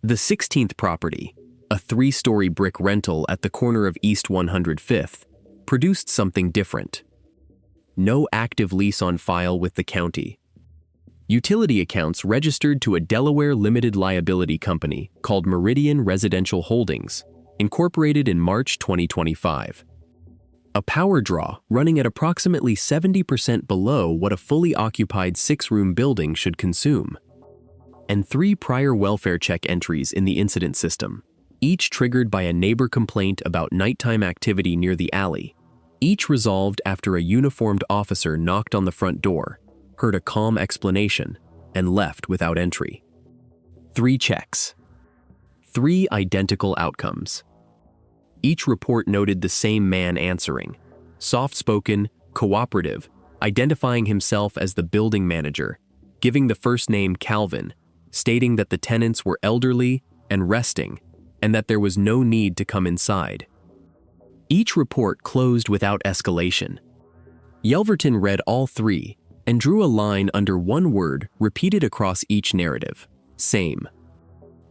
The 16th property, a 3-story brick rental at the corner of East 105th, produced something different. No active lease on file with the county. Utility accounts registered to a Delaware limited liability company called Meridian Residential Holdings, incorporated in March 2025. A power draw running at approximately 70% below what a fully occupied 6-room building should consume. And 3 prior welfare check entries in the incident system, each triggered by a neighbor complaint about nighttime activity near the alley, each resolved after a uniformed officer knocked on the front door, heard a calm explanation, and left without entry. 3 checks. 3 identical outcomes. Each report noted the same man answering, soft-spoken, cooperative, identifying himself as the building manager, giving the first name Calvin, stating that the tenants were elderly and resting, and that there was no need to come inside. Each report closed without escalation. Yelverton read all 3 and drew a line under one word repeated across each narrative: same.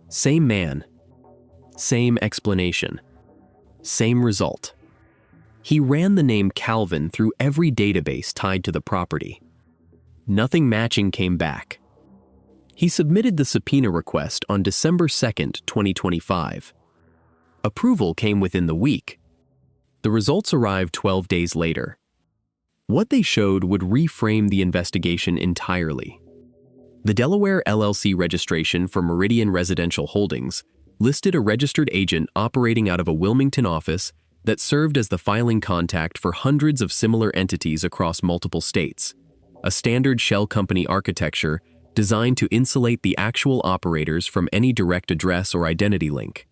Same man. Same explanation. Same result. He ran the name Calvin through every database tied to the property. Nothing matching came back. He submitted the subpoena request on December 2, 2025. Approval came within the week. The results arrived 12 days later. What they showed would reframe the investigation entirely. The Delaware LLC registration for Meridian Residential Holdings listed a registered agent operating out of a Wilmington office that served as the filing contact for hundreds of similar entities across multiple states, a standard shell company architecture designed to insulate the actual operators from any direct address or identity link.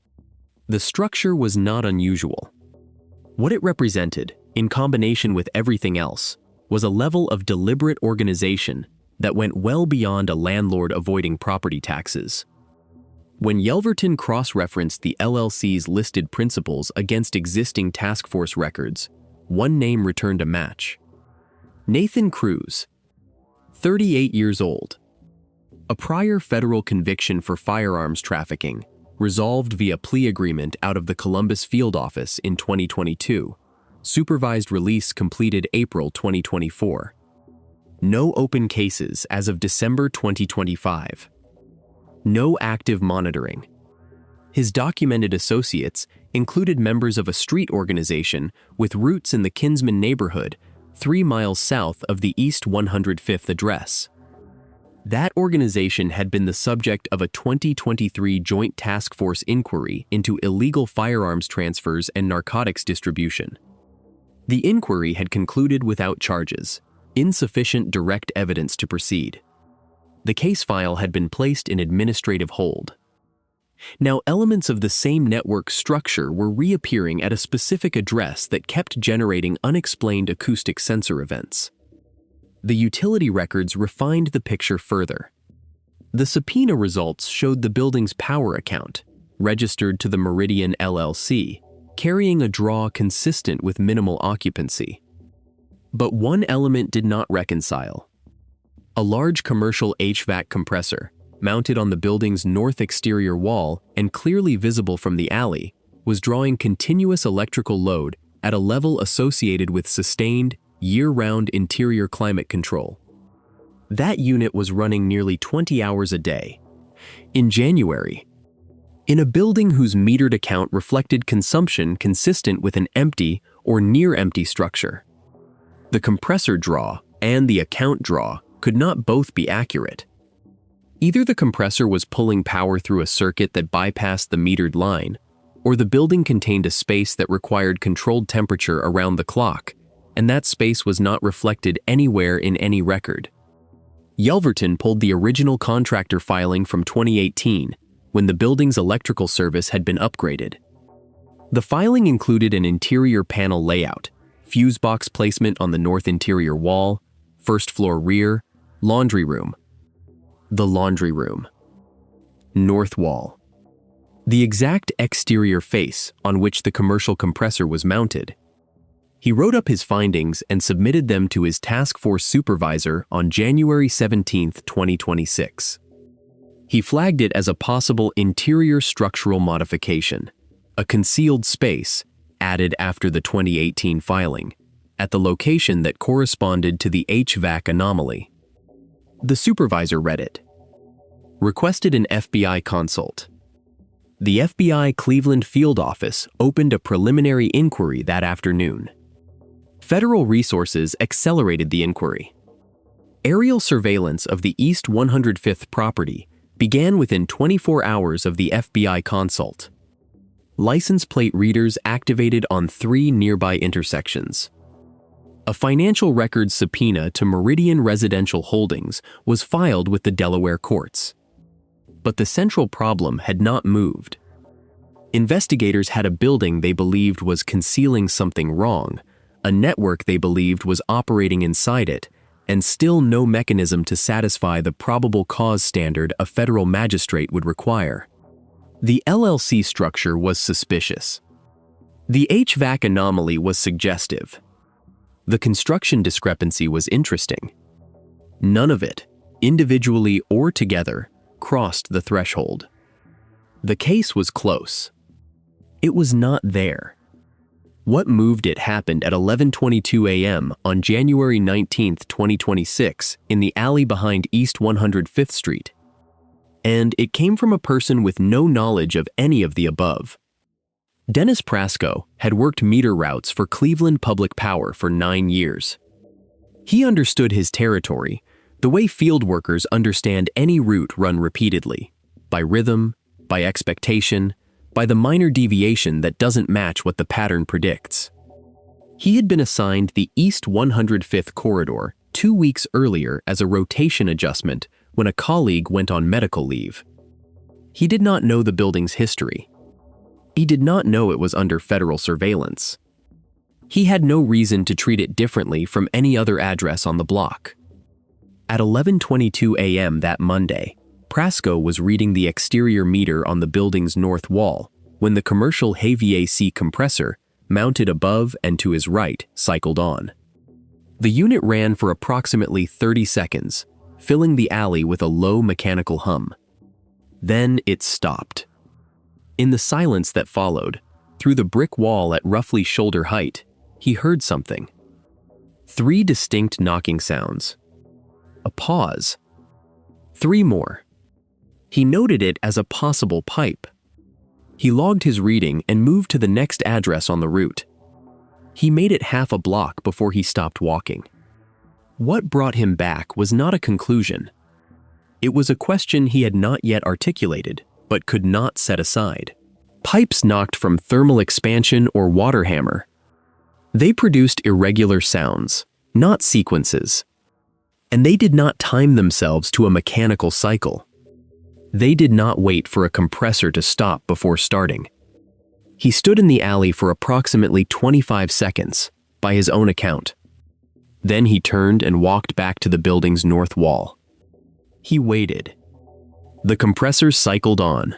The structure was not unusual. What it represented, in combination with everything else, was a level of deliberate organization that went well beyond a landlord avoiding property taxes. When Yelverton cross-referenced the LLC's listed principles against existing task force records, one name returned a match. Nathan Cruz, 38 years old. A prior federal conviction for firearms trafficking, resolved via plea agreement out of the Columbus field office in 2022. Supervised release completed April 2024. No open cases as of December 2025. No active monitoring. His documented associates included members of a street organization with roots in the Kinsman neighborhood, 3 miles south of the East 105th address. That organization had been the subject of a 2023 Joint Task Force inquiry into illegal firearms transfers and narcotics distribution. The inquiry had concluded without charges, insufficient direct evidence to proceed. The case file had been placed in administrative hold. Now, elements of the same network structure were reappearing at a specific address that kept generating unexplained acoustic sensor events. The utility records refined the picture further. The subpoena results showed the building's power account, registered to the Meridian LLC, carrying a draw consistent with minimal occupancy. But one element did not reconcile. A large commercial HVAC compressor, mounted on the building's north exterior wall and clearly visible from the alley, was drawing continuous electrical load at a level associated with sustained, year-round interior climate control. That unit was running nearly 20 hours a day. In January, in a building whose metered account reflected consumption consistent with an empty or near-empty structure. The compressor draw and the account draw could not both be accurate. Either the compressor was pulling power through a circuit that bypassed the metered line, or the building contained a space that required controlled temperature around the clock, and that space was not reflected anywhere in any record. Yelverton pulled the original contractor filing from 2018, when the building's electrical service had been upgraded. The filing included an interior panel layout, fuse box placement on the north interior wall, first floor rear, laundry room. The laundry room. North wall. The exact exterior face on which the commercial compressor was mounted. He wrote up his findings and submitted them to his task force supervisor on January 17, 2026. He flagged it as a possible interior structural modification, a concealed space added after the 2018 filing, at the location that corresponded to the HVAC anomaly. The supervisor read it. Requested an FBI consult. The FBI Cleveland field office opened a preliminary inquiry that afternoon. Federal resources accelerated the inquiry. Aerial surveillance of the East 105th property began within 24 hours of the FBI consult. License plate readers activated on 3 nearby intersections. A financial records subpoena to Meridian Residential Holdings was filed with the Delaware courts. But the central problem had not moved. Investigators had a building they believed was concealing something wrong, a network they believed was operating inside it, and still no mechanism to satisfy the probable cause standard a federal magistrate would require. The LLC structure was suspicious. The HVAC anomaly was suggestive. The construction discrepancy was interesting. None of it, individually or together, crossed the threshold. The case was close. It was not there. What moved it happened at 11:22 a.m. on January 19, 2026, in the alley behind East 105th Street. And it came from a person with no knowledge of any of the above. Dennis Prasko had worked meter routes for Cleveland Public Power for 9 years. He understood his territory, the way field workers understand any route run repeatedly, by rhythm, by expectation, by the minor deviation that doesn't match what the pattern predicts. He had been assigned the East 105th corridor 2 weeks earlier as a rotation adjustment when a colleague went on medical leave. He did not know the building's history. He did not know it was under federal surveillance. He had no reason to treat it differently from any other address on the block. At 11:22 a.m. that Monday, Prasko was reading the exterior meter on the building's north wall when the commercial HVAC compressor, mounted above and to his right, cycled on. The unit ran for approximately 30 seconds, filling the alley with a low mechanical hum. Then it stopped. In the silence that followed, through the brick wall at roughly shoulder height, he heard something. 3 distinct knocking sounds. A pause. 3 more. He noted it as a possible pipe. He logged his reading and moved to the next address on the route. He made it half a block before he stopped walking. What brought him back was not a conclusion. It was a question he had not yet articulated, but could not set aside. Pipes knocked from thermal expansion or water hammer. They produced irregular sounds, not sequences. And they did not time themselves to a mechanical cycle. They did not wait for a compressor to stop before starting. He stood in the alley for approximately 25 seconds, by his own account. Then he turned and walked back to the building's north wall. He waited. The compressor cycled on.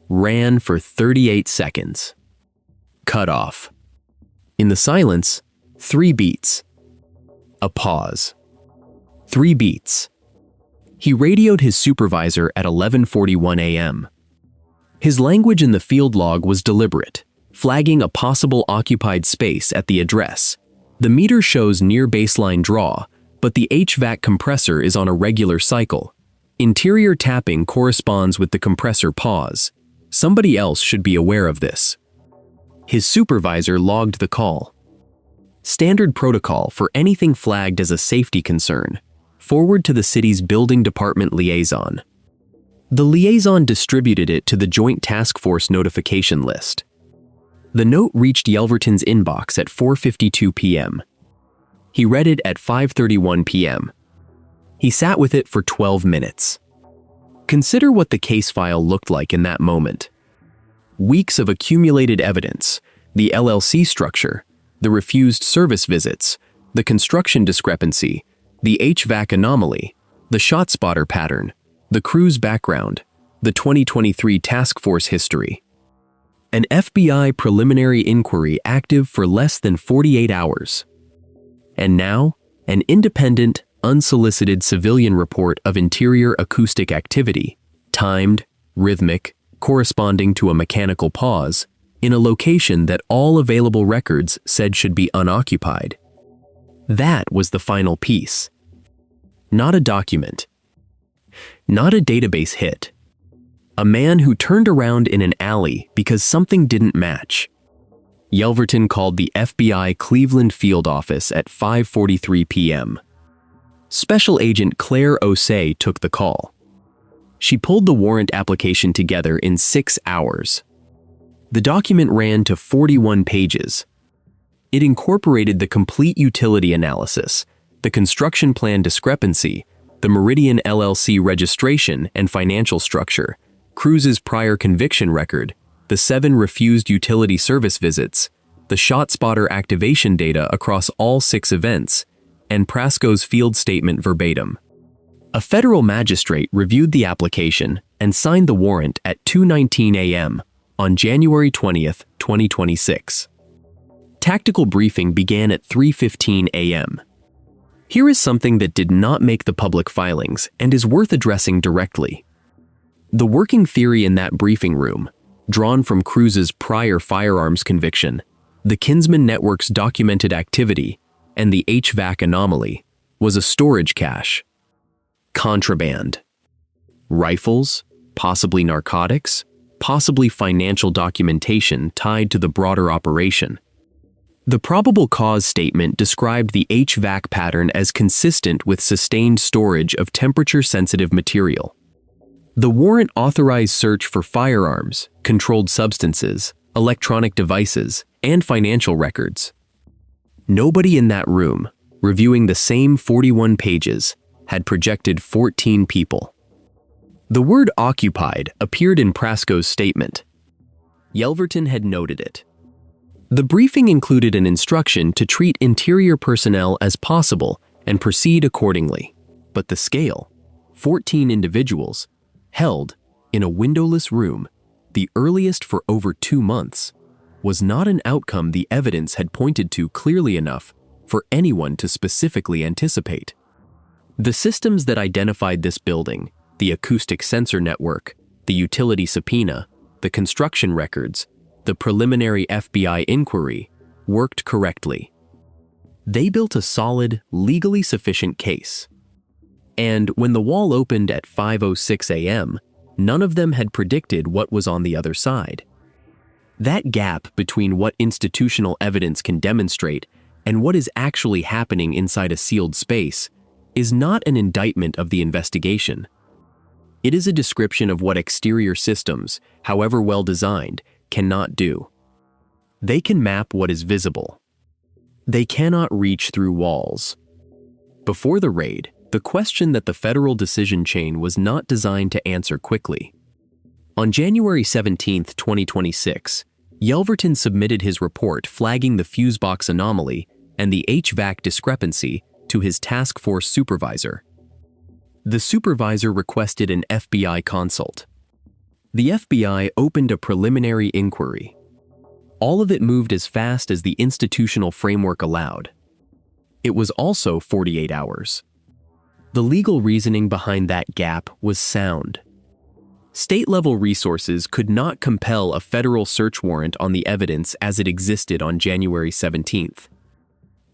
Ran for 38 seconds. Cut off. In the silence, 3 beats. A pause. 3 beats. He radioed his supervisor at 11:41 a.m. His language in the field log was deliberate, flagging a possible occupied space at the address. The meter shows near baseline draw, but the HVAC compressor is on a regular cycle. Interior tapping corresponds with the compressor pause. Somebody else should be aware of this. His supervisor logged the call. Standard protocol for anything flagged as a safety concern. Forward to the city's building department liaison. The liaison distributed it to the Joint Task Force notification list. The note reached Yelverton's inbox at 4:52 p.m. He read it at 5:31 p.m. He sat with it for 12 minutes. Consider what the case file looked like in that moment. Weeks of accumulated evidence, the LLC structure, the refused service visits, the construction discrepancy, the HVAC anomaly, the ShotSpotter pattern, the crew's background, the 2023 task force history. An FBI preliminary inquiry active for less than 48 hours. And now, an independent, unsolicited civilian report of interior acoustic activity, timed, rhythmic, corresponding to a mechanical pause, in a location that all available records said should be unoccupied. That was the final piece. Not a document. Not a database hit. A man who turned around in an alley because something didn't match. Yelverton called the FBI Cleveland field office at 5:43 p.m. Special Agent Claire Osei took the call. She pulled the warrant application together in 6 hours. The document ran to 41 pages. It incorporated the complete utility analysis, the construction plan discrepancy, the Meridian LLC registration and financial structure, Cruz's prior conviction record, the 7 refused utility service visits, the ShotSpotter activation data across all 6 events, and Prasco's field statement verbatim. A federal magistrate reviewed the application and signed the warrant at 2:19 a.m. on January 20th, 2026. Tactical briefing began at 3:15 a.m. Here is something that did not make the public filings and is worth addressing directly. The working theory in that briefing room, drawn from Cruz's prior firearms conviction, the Kinsman Network's documented activity, and the HVAC anomaly, was a storage cache. Contraband. Rifles, possibly narcotics, possibly financial documentation tied to the broader operation. The probable cause statement described the HVAC pattern as consistent with sustained storage of temperature-sensitive material. The warrant authorized search for firearms, controlled substances, electronic devices, and financial records. Nobody in that room, reviewing the same 41 pages, had projected 14 people. The word occupied appeared in Prasco's statement. Yelverton had noted it. The briefing included an instruction to treat interior personnel as possible and proceed accordingly. But the scale, 14 individuals, held in a windowless room, the earliest for over 2 months, was not an outcome the evidence had pointed to clearly enough for anyone to specifically anticipate. The systems that identified this building, the acoustic sensor network, the utility subpoena, the construction records, the preliminary FBI inquiry, worked correctly. They built a solid, legally sufficient case. And when the wall opened at 5:06 a.m., none of them had predicted what was on the other side. That gap between what institutional evidence can demonstrate and what is actually happening inside a sealed space is not an indictment of the investigation. It is a description of what exterior systems, however well designed, cannot do. They can map what is visible. They cannot reach through walls. Before the raid, the question that the federal decision chain was not designed to answer quickly. On January 17, 2026, Yelverton submitted his report flagging the fusebox anomaly and the HVAC discrepancy to his task force supervisor. The supervisor requested an FBI consult. The FBI opened a preliminary inquiry. All of it moved as fast as the institutional framework allowed. It was also 48 hours. The legal reasoning behind that gap was sound. State-level resources could not compel a federal search warrant on the evidence as it existed on January 17th.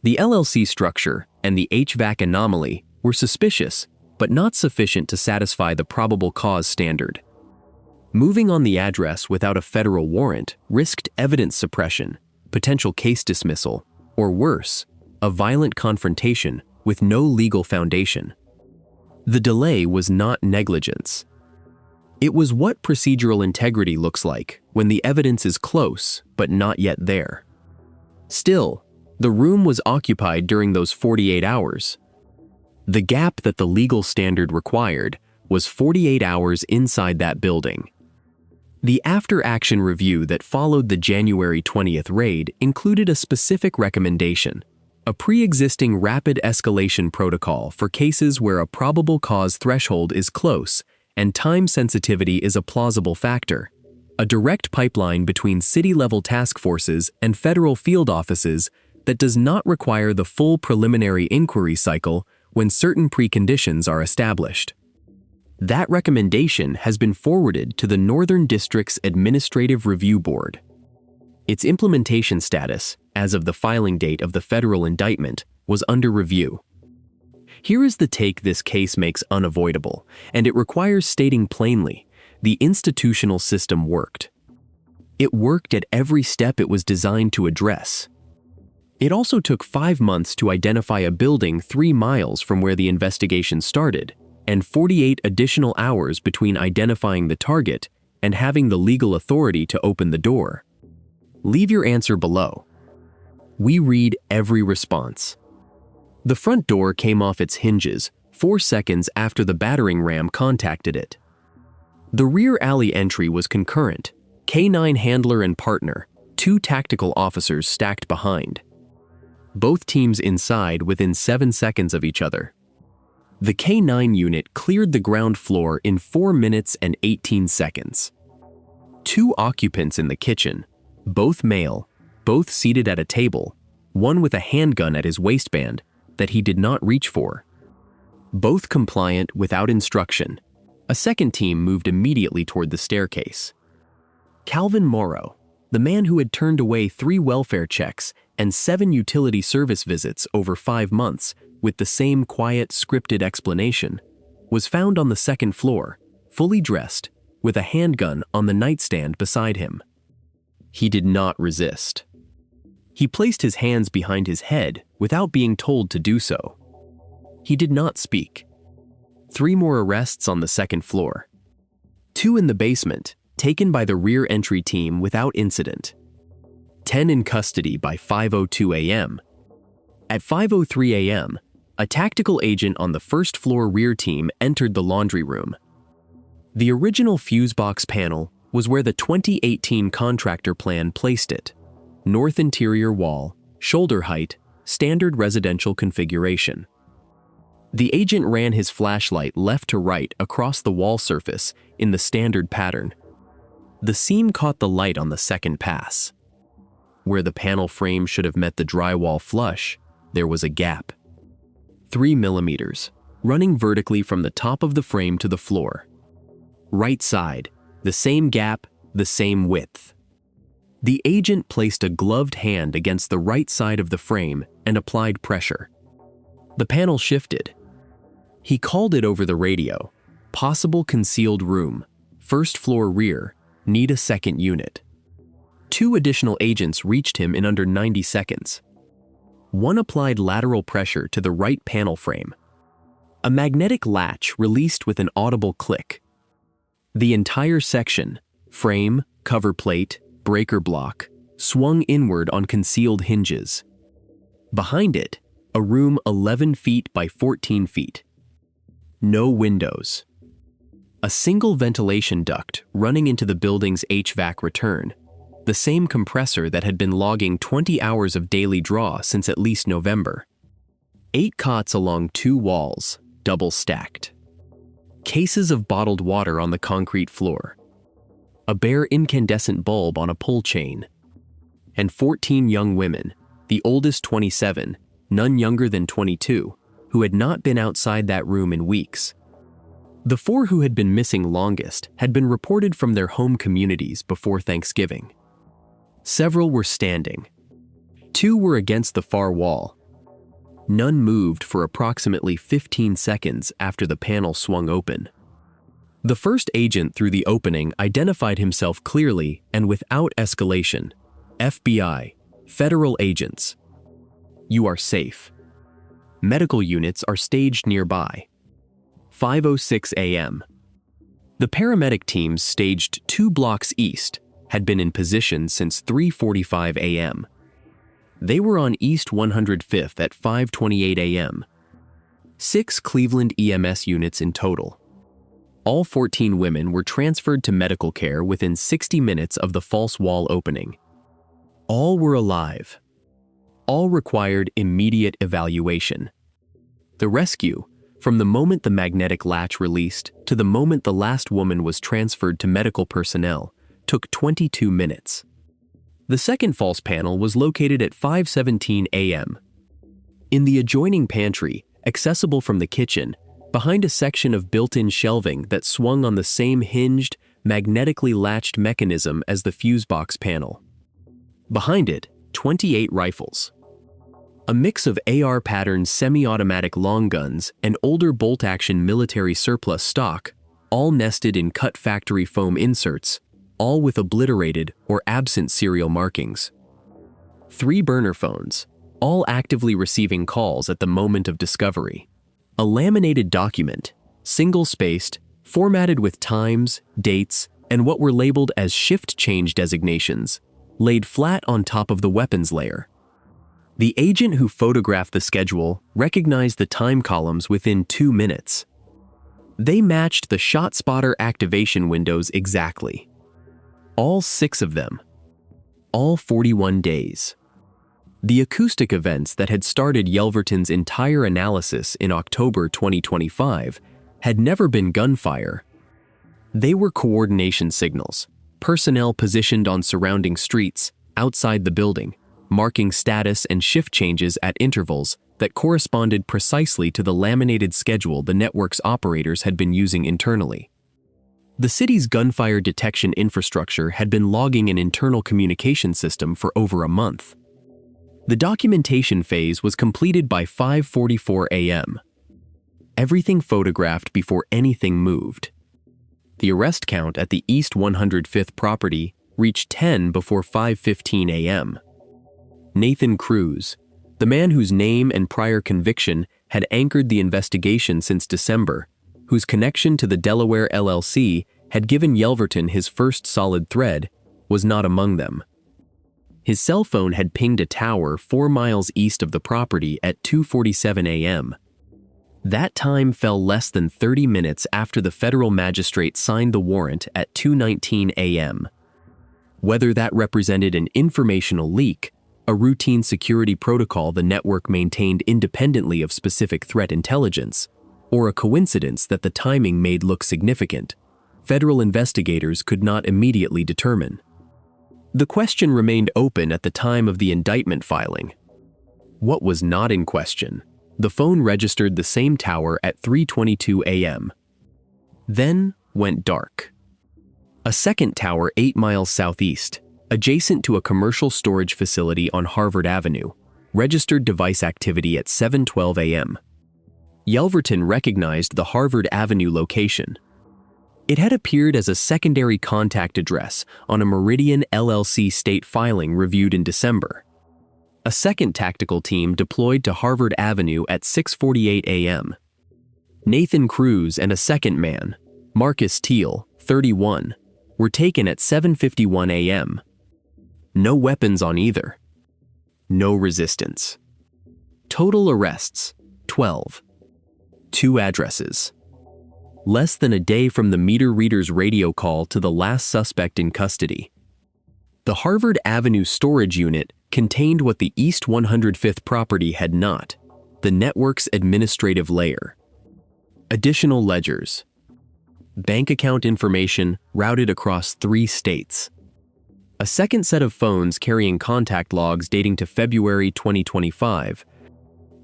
The LLC structure and the HVAC anomaly were suspicious, but not sufficient to satisfy the probable cause standard. Moving on the address without a federal warrant risked evidence suppression, potential case dismissal, or worse, a violent confrontation with no legal foundation. The delay was not negligence. It was what procedural integrity looks like when the evidence is close but not yet there. Still, the room was occupied during those 48 hours. The gap that the legal standard required was 48 hours inside that building. The after-action review that followed the January 20th raid included a specific recommendation, a pre-existing rapid escalation protocol for cases where a probable cause threshold is close and time sensitivity is a plausible factor, a direct pipeline between city-level task forces and federal field offices that does not require the full preliminary inquiry cycle when certain preconditions are established. That recommendation has been forwarded to the Northern District's Administrative Review Board. Its implementation status, as of the filing date of the federal indictment, was under review. Here is the take this case makes unavoidable, and it requires stating plainly, the institutional system worked. It worked at every step it was designed to address. It also took 5 months to identify a building 3 miles from where the investigation started, and 48 additional hours between identifying the target and having the legal authority to open the door. Leave your answer below. We read every response. The front door came off its hinges 4 seconds after the battering ram contacted it. The rear alley entry was concurrent, K9 handler and partner, 2 tactical officers stacked behind. Both teams inside within 7 seconds of each other. The K9 unit cleared the ground floor in 4 minutes and 18 seconds. 2 occupants in the kitchen, both male, both seated at a table, one with a handgun at his waistband that he did not reach for. Both compliant without instruction. A second team moved immediately toward the staircase. Calvin Morrow, the man who had turned away 3 welfare checks and 7 utility service visits over 5 months with the same quiet, scripted explanation, was found on the 2nd floor, fully dressed, with a handgun on the nightstand beside him. He did not resist. He placed his hands behind his head without being told to do so. He did not speak. 3 more arrests on the 2nd floor. 2 in the basement, taken by the rear entry team without incident. 10 in custody by 5:02 a.m. At 5:03 a.m., a tactical agent on the 1st floor rear team entered the laundry room. The original fuse box panel was where the 2018 contractor plan placed it. North interior wall, shoulder height, standard residential configuration. The agent ran his flashlight left to right across the wall surface in the standard pattern. The seam caught the light on the 2nd pass. Where the panel frame should have met the drywall flush, there was a gap. 3 millimeters, running vertically from the top of the frame to the floor. Right side, the same gap, the same width. The agent placed a gloved hand against the right side of the frame and applied pressure. The panel shifted. He called it over the radio. Possible concealed room, 1st floor rear, need a 2nd unit. 2 additional agents reached him in under 90 seconds. One applied lateral pressure to the right panel frame. A magnetic latch released with an audible click. The entire section, frame, cover plate, breaker block, swung inward on concealed hinges. Behind it, a room 11 feet by 14 feet. No windows. A single ventilation duct running into the building's HVAC return, the same compressor that had been logging 20 hours of daily draw since at least November. 8 cots along 2 walls, double stacked. Cases of bottled water on the concrete floor. A bare incandescent bulb on a pull chain. And 14 young women, the oldest 27, none younger than 22, who had not been outside that room in weeks. The 4 who had been missing longest had been reported from their home communities before Thanksgiving. Several were standing. 2 were against the far wall. None moved for approximately 15 seconds after the panel swung open. The first agent through the opening identified himself clearly and without escalation. FBI, federal agents. You are safe. Medical units are staged nearby. 5:06 a.m. The paramedic teams staged 2 blocks east had been in position since 3:45 a.m. They were on East 105th at 5:28 a.m. 6 Cleveland EMS units in total. All 14 women were transferred to medical care within 60 minutes of the false wall opening. All were alive. All required immediate evaluation. The rescue, from the moment the magnetic latch released to the moment the last woman was transferred to medical personnel, took 22 minutes. The second false panel was located at 5:17 a.m. In the adjoining pantry, accessible from the kitchen, behind a section of built-in shelving that swung on the same hinged, magnetically latched mechanism as the fuse box panel. Behind it, 28 rifles. A mix of AR-pattern semi-automatic long guns and older bolt-action military surplus stock, all nested in cut factory foam inserts, all with obliterated or absent serial markings. 3 burner phones, all actively receiving calls at the moment of discovery. A laminated document, single-spaced, formatted with times, dates, and what were labeled as shift change designations, laid flat on top of the weapons layer. The agent who photographed the schedule recognized the time columns within 2 minutes. They matched the ShotSpotter activation windows exactly. All 6 of them. All 41 days. The acoustic events that had started Yelverton's entire analysis in October 2025 had never been gunfire. They were coordination signals, personnel positioned on surrounding streets, outside the building, marking status and shift changes at intervals that corresponded precisely to the laminated schedule the network's operators had been using internally. The city's gunfire detection infrastructure had been logging an internal communication system for over a month. The documentation phase was completed by 5:44 a.m. Everything photographed before anything moved. The arrest count at the East 105th property reached 10 before 5:15 a.m. Nathan Cruz, the man whose name and prior conviction had anchored the investigation since December, whose connection to the Delaware LLC had given Yelverton his first solid thread, was not among them. His cell phone had pinged a tower 4 miles east of the property at 2:47 a.m. That time fell less than 30 minutes after the federal magistrate signed the warrant at 2:19 a.m. Whether that represented an informational leak, a routine security protocol the network maintained independently of specific threat intelligence, or a coincidence that the timing made look significant, federal investigators could not immediately determine. The question remained open at the time of the indictment filing. What was not in question? The phone registered the same tower at 3:22 a.m. Then went dark. A second tower 8 miles southeast, adjacent to a commercial storage facility on Harvard Avenue, registered device activity at 7:12 a.m. Yelverton recognized the Harvard Avenue location. It had appeared as a secondary contact address on a Meridian LLC state filing reviewed in December. A second tactical team deployed to Harvard Avenue at 6:48 a.m. Nathan Cruz and a second man, Marcus Teal, 31, were taken at 7:51 a.m. No weapons on either. No resistance. Total arrests, 12. 2 addresses. Less than a day from the meter reader's radio call to the last suspect in custody. The Harvard Avenue storage unit contained what the East 105th property had not, the network's administrative layer. Additional ledgers. Bank account information routed across 3 states. A second set of phones carrying contact logs dating to February 2025,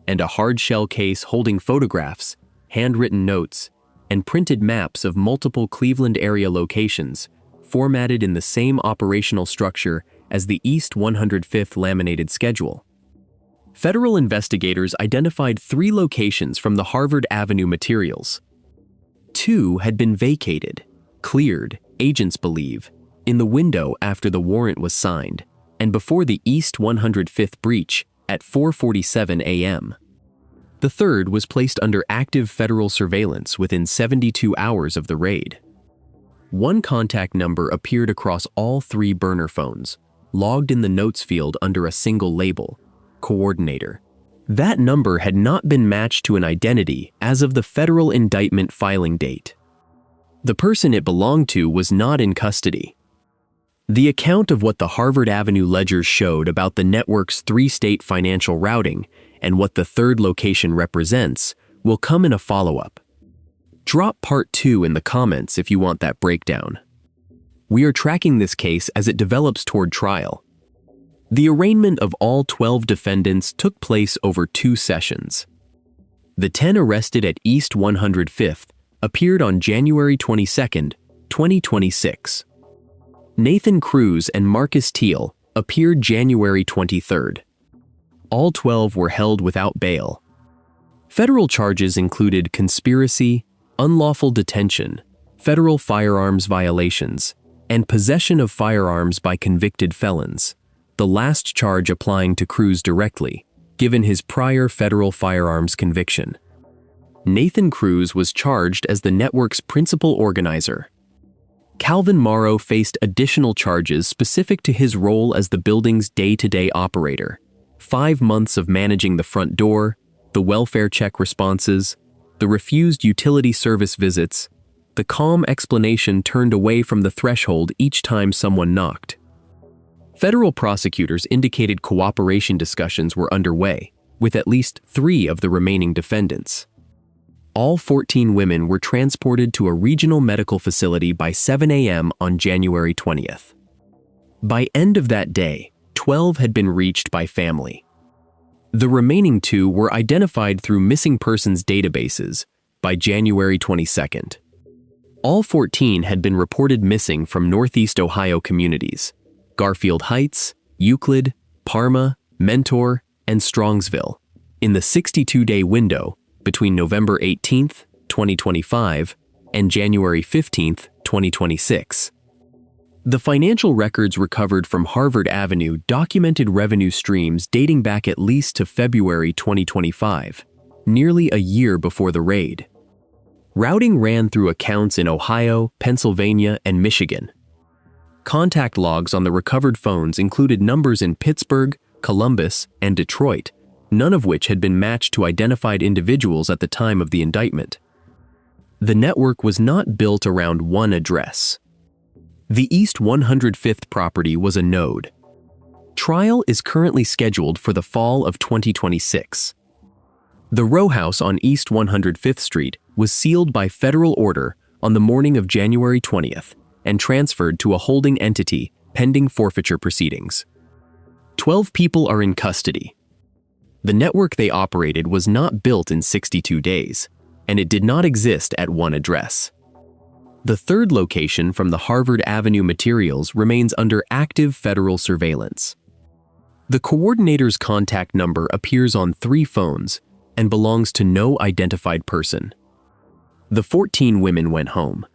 and a hard-shell case holding photographs, handwritten notes, and printed maps of multiple Cleveland area locations, formatted in the same operational structure as the East 105th laminated schedule. Federal investigators identified 3 locations from the Harvard Avenue materials. 2 had been vacated, cleared, agents believe, in the window after the warrant was signed, and before the East 105th breach at 4:47 a.m. The third was placed under active federal surveillance within 72 hours of the raid. One contact number appeared across all 3 burner phones, logged in the notes field under a single label, coordinator. That number had not been matched to an identity as of the federal indictment filing date. The person it belonged to was not in custody. The account of what the Harvard Avenue ledgers showed about the network's 3-state financial routing and what the third location represents will come in a follow-up. Drop part 2 in the comments if you want that breakdown. We are tracking this case as it develops toward trial. The arraignment of all 12 defendants took place over 2 sessions. The 10 arrested at East 105th appeared on January 22, 2026. Nathan Cruz and Marcus Teal appeared January 23rd. All 12 were held without bail. Federal charges included conspiracy, unlawful detention, federal firearms violations, and possession of firearms by convicted felons, the last charge applying to Cruz directly, given his prior federal firearms conviction. Nathan Cruz was charged as the network's principal organizer. Calvin Morrow faced additional charges specific to his role as the building's day-to-day operator: 5 months of managing the front door, the welfare check responses, the refused utility service visits, the calm explanation turned away from the threshold each time someone knocked. Federal prosecutors indicated cooperation discussions were underway, with at least 3 of the remaining defendants. All 14 women were transported to a regional medical facility by 7 a.m. on January 20th. By end of that day, 12 had been reached by family. The remaining 2 were identified through missing persons databases by January 22nd. All 14 had been reported missing from Northeast Ohio communities: Garfield Heights, Euclid, Parma, Mentor, and Strongsville, in the 62-day window between November 18, 2025, and January 15, 2026. The financial records recovered from Harvard Avenue documented revenue streams dating back at least to February 2025, nearly a year before the raid. Routing ran through accounts in Ohio, Pennsylvania, and Michigan. Contact logs on the recovered phones included numbers in Pittsburgh, Columbus, and Detroit, none of which had been matched to identified individuals at the time of the indictment. The network was not built around one address. The East 105th property was a node. Trial is currently scheduled for the fall of 2026. The row house on East 105th Street was sealed by federal order on the morning of January 20th and transferred to a holding entity pending forfeiture proceedings. 12 people are in custody. The network they operated was not built in 62 days, and it did not exist at one address. The third location from the Harvard Avenue materials remains under active federal surveillance. The coordinator's contact number appears on 3 phones and belongs to no identified person. The 14 women went home.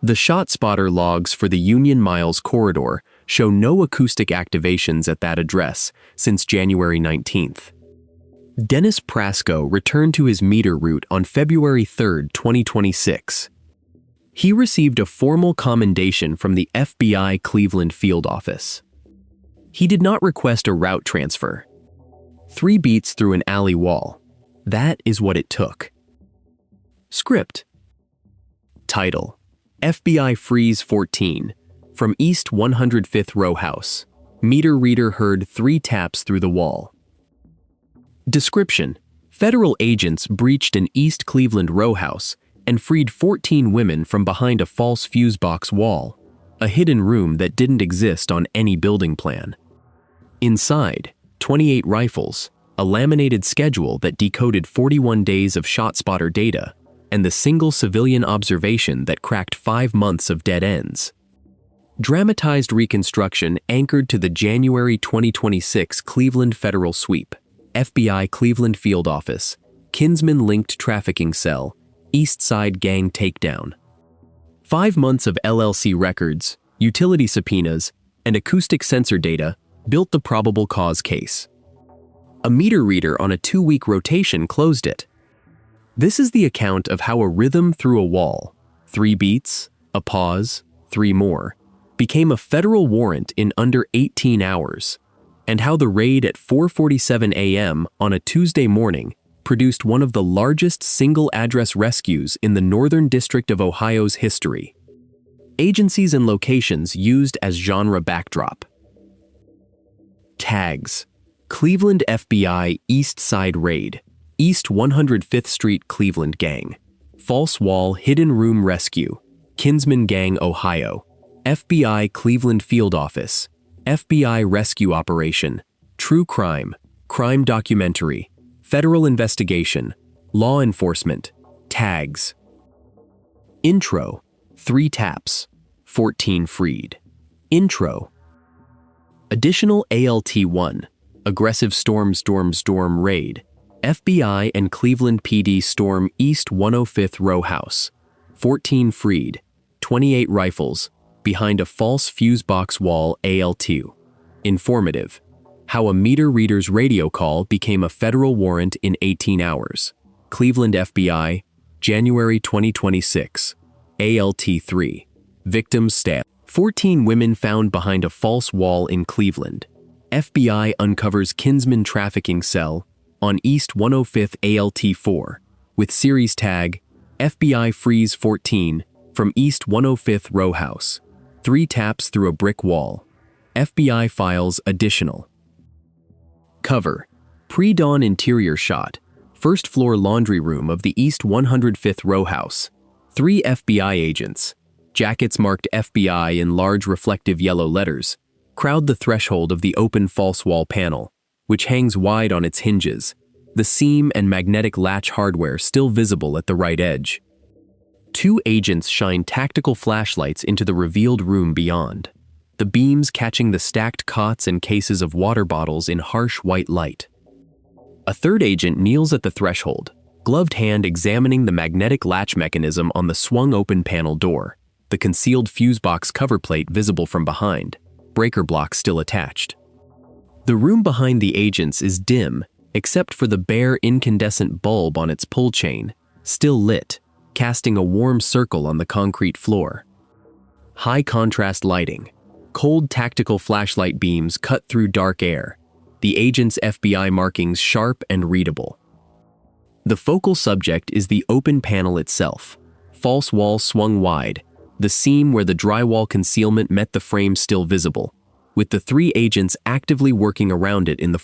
The ShotSpotter logs for the Union Miles corridor show no acoustic activations at that address since January 19th. Dennis Prasco returned to his meter route on February 3, 2026. He received a formal commendation from the FBI Cleveland field office. He did not request a route transfer. 3 beats through an alley wall. That is what it took. Script. Title: FBI Freeze 14, from East 105th Row House. Meter reader heard 3 taps through the wall. Description: federal agents breached an East Cleveland row house and freed 14 women from behind a false fuse box wall, a hidden room that didn't exist on any building plan. Inside, 28 rifles, a laminated schedule that decoded 41 days of ShotSpotter data, and the single civilian observation that cracked 5 months of dead ends. Dramatized reconstruction anchored to the January 2026 Cleveland Federal Sweep, FBI Cleveland Field Office, Kinsman-linked trafficking cell, East Side gang takedown. 5 months of LLC records, utility subpoenas, and acoustic sensor data built the probable cause case. A meter reader on a 2-week rotation closed it. This is the account of how a rhythm through a wall, 3 beats, a pause, 3 more, became a federal warrant in under 18 hours, and how the raid at 4:47 a.m. on a Tuesday morning produced one of the largest single-address rescues in the Northern District of Ohio's history. Agencies and locations used as genre backdrop. Tags: Cleveland FBI East Side Raid, East 105th Street Cleveland Gang, False Wall Hidden Room Rescue, Kinsman Gang Ohio, FBI Cleveland Field Office, FBI Rescue Operation, True Crime, Crime Documentary, Federal Investigation, Law enforcement. Tags. Intro. 3 taps. 14 freed. Intro. Additional ALT-1. Aggressive storm raid. FBI and Cleveland PD storm East 105th Row House. 14 freed. 28 rifles. Behind a false fuse box wall AL2. Informative. How a meter reader's radio call became a federal warrant in 18 hours. Cleveland FBI, January 2026. ALT3. Victims stabbed. 14 women found behind a false wall in Cleveland. FBI uncovers Kinsman trafficking cell on East 105th ALT4 with series tag FBI frees 14 from East 105th Row House. 3 taps through a brick wall. FBI files additional. Cover. Pre-dawn interior shot. First floor laundry room of the East 105th Row House. 3 FBI agents. Jackets marked FBI in large reflective yellow letters. Crowd the threshold of the open false wall panel, which hangs wide on its hinges. The seam and magnetic latch hardware still visible at the right edge. 2 agents shine tactical flashlights into the revealed room beyond, the beams catching the stacked cots and cases of water bottles in harsh white light. A 3rd agent kneels at the threshold, gloved hand examining the magnetic latch mechanism on the swung open panel door, the concealed fuse box cover plate visible from behind, breaker block still attached. The room behind the agents is dim, except for the bare incandescent bulb on its pull chain, still lit, casting a warm circle on the concrete floor. High contrast lighting. Cold tactical flashlight beams cut through dark air, the agent's FBI markings sharp and readable. The focal subject is the open panel itself. False wall swung wide, the seam where the drywall concealment met the frame still visible, with the 3 agents actively working around it in the